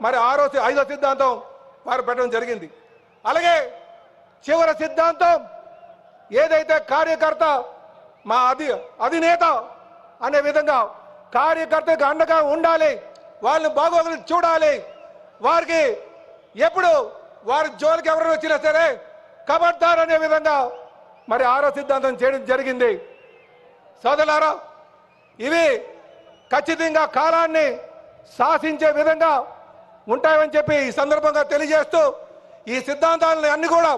మరి ఐదో సిద్ధాంతం వారు పెట్టడం జరిగింది. అలాగే చివరి సిద్ధాంతం ఏదైతే కార్యకర్త మా అధినేత అనే విధంగా కార్యకర్తకు అండగా ఉండాలి, వాళ్ళని బాగోగులు చూడాలి, వారికి ఎప్పుడు వారి జోలికి ఎవరైనా వచ్చినా సరే కబడ్దార్ అనే విధంగా మరి ఆరో సిద్ధాంతం చేయడం జరిగింది. సోదరులారా, ఇవి ఖచ్చితంగా కాలాన్ని శాసించే విధంగా ఉంటాయని చెప్పి ఈ సందర్భంగా తెలియజేస్తూ ఈ సిద్ధాంతాలను అన్ని కూడా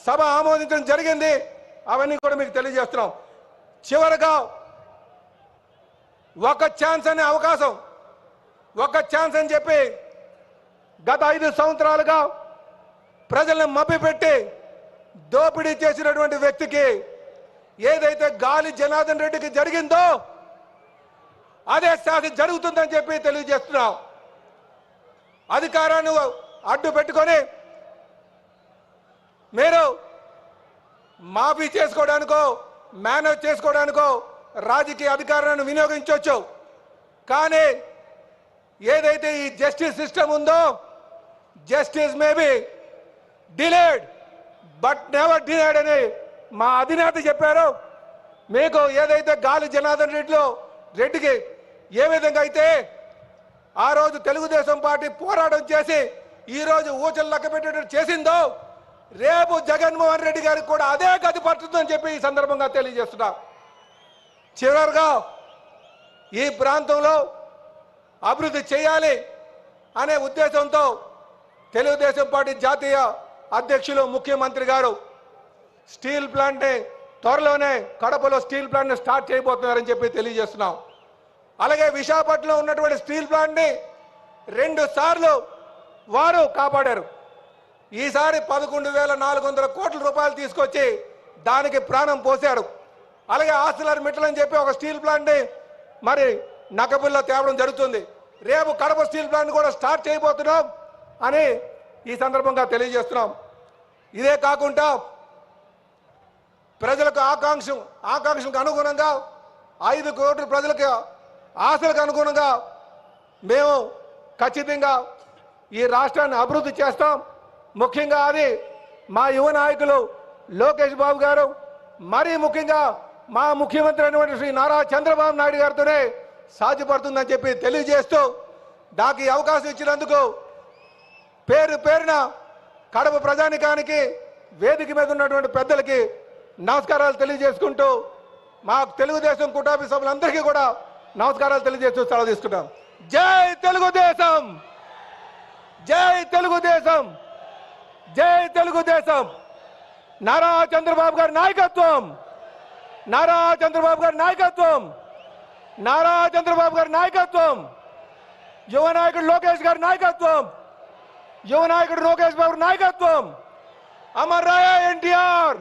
సభ ఆమోదించడం జరిగింది. అవన్నీ కూడా మీకు తెలియజేస్తున్నాం. చివరగా ఒక ఛాన్స్ అనే అవకాశం, ఒక ఛాన్స్ అని చెప్పి గత 5 సంవత్సరాలుగా ప్రజలను మభ్యపెట్టి దోపిడీ చేసినటువంటి వ్యక్తికి ఏదైతే గాలి జనార్దన్ రెడ్డికి జరిగిందో అదే శాస్త్రం జరుగుతుందని చెప్పి తెలియజేస్తున్నాం. అధికారాన్ని అడ్డు పెట్టుకొని మీరు మాఫీ చేసుకోవడానికో మేనేజ్ చేసుకోవడానికో రాజకీయ అధికారాన్ని వినియోగించవచ్చు. కానీ ఏదైతే ఈ జస్టిస్ సిస్టమ్ ఉందో, justice may be delayed but never denied అని మా అధినేత చెప్పారు. మీకు ఏదైతే గాలి జనార్దన్ రెడ్డికి ఏ విధంగా అయితే ఆ రోజు తెలుగుదేశం పార్టీ పోరాటం చేసి ఈ రోజు ఊచలు లెక్క పెట్టేటట్టు చేసిందో, రేపు జగన్మోహన్ రెడ్డి గారికి కూడా అదే గతి పడుతుందని చెప్పి ఈ సందర్భంగా తెలియజేస్తున్నా. చివరిగా ఈ ప్రాంతంలో అభివృద్ధి చేయాలి అనే ఉద్దేశంతో తెలుగుదేశం పార్టీ జాతీయ అధ్యక్షులు ముఖ్యమంత్రి గారు స్టీల్ ప్లాంట్ని త్వరలోనే కడపలో స్టీల్ ప్లాంట్ని స్టార్ట్ చేయబోతున్నారని చెప్పి తెలియజేస్తున్నాం. అలాగే విశాఖపట్నంలో ఉన్నటువంటి స్టీల్ ప్లాంట్ని 2 సార్లు వారు కాపాడారు. ఈసారి 11,400 కోట్ల రూపాయలు తీసుకొచ్చి దానికి ప్రాణం పోశాడు. అలాగే ఆర్సిలర్ మిట్టల్ అని చెప్పి ఒక స్టీల్ ప్లాంట్ని మరి నకబుల్లో తేవడం జరుగుతుంది. రేపు కడప స్టీల్ ప్లాంట్ కూడా స్టార్ట్ చేయబోతున్నాం అని ఈ సందర్భంగా తెలియజేస్తున్నాం. ఇదే కాకుండా ప్రజలకు ఆకాంక్షలకు అనుగుణంగా 5 కోట్ల ప్రజలకు ఆశలకు అనుగుణంగా మేము ఖచ్చితంగా ఈ రాష్ట్రాన్ని అభివృద్ధి చేస్తాం. ముఖ్యంగా అది మా యువ నాయకులు లోకేష్ బాబు గారు, మరీ ముఖ్యంగా మా ముఖ్యమంత్రి అయినటువంటి శ్రీ నారా చంద్రబాబు నాయుడు గారితోనే సాధ్యపడుతుందని చెప్పి తెలియజేస్తూ నాకు ఈ అవకాశం ఇచ్చినందుకు పేరు పేరున కడప ప్రజానికానికి వేదిక మీద ఉన్నటువంటి పెద్దలకి నమస్కారాలు తెలియజేసుకుంటూ మా తెలుగుదేశం కుటుంబ సభ్యులందరికీ కూడా నమస్కారాలు తెలియజేస్తూ సెలవు తీసుకుంటాం. జై తెలుగుదేశం, జై తెలుగుదేశం, జై తెలుగుదేశం. నారా చంద్రబాబు గారి నాయకత్వం, నారా చంద్రబాబు గారి నాయకత్వం, నారా చంద్రబాబు గారి నాయకత్వం, యువ నాయకుడు లోకేష్ గారి నాయకత్వం, యువ నాయకుడు లోకేష్ బాబు నాయకత్వం. అమర్ రాయ ఎన్టీఆర్,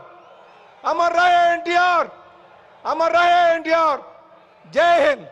అమర్ రాయ ఎన్టీఆర్, అమర్ రాయ ఎన్టీఆర్. జై హింద్.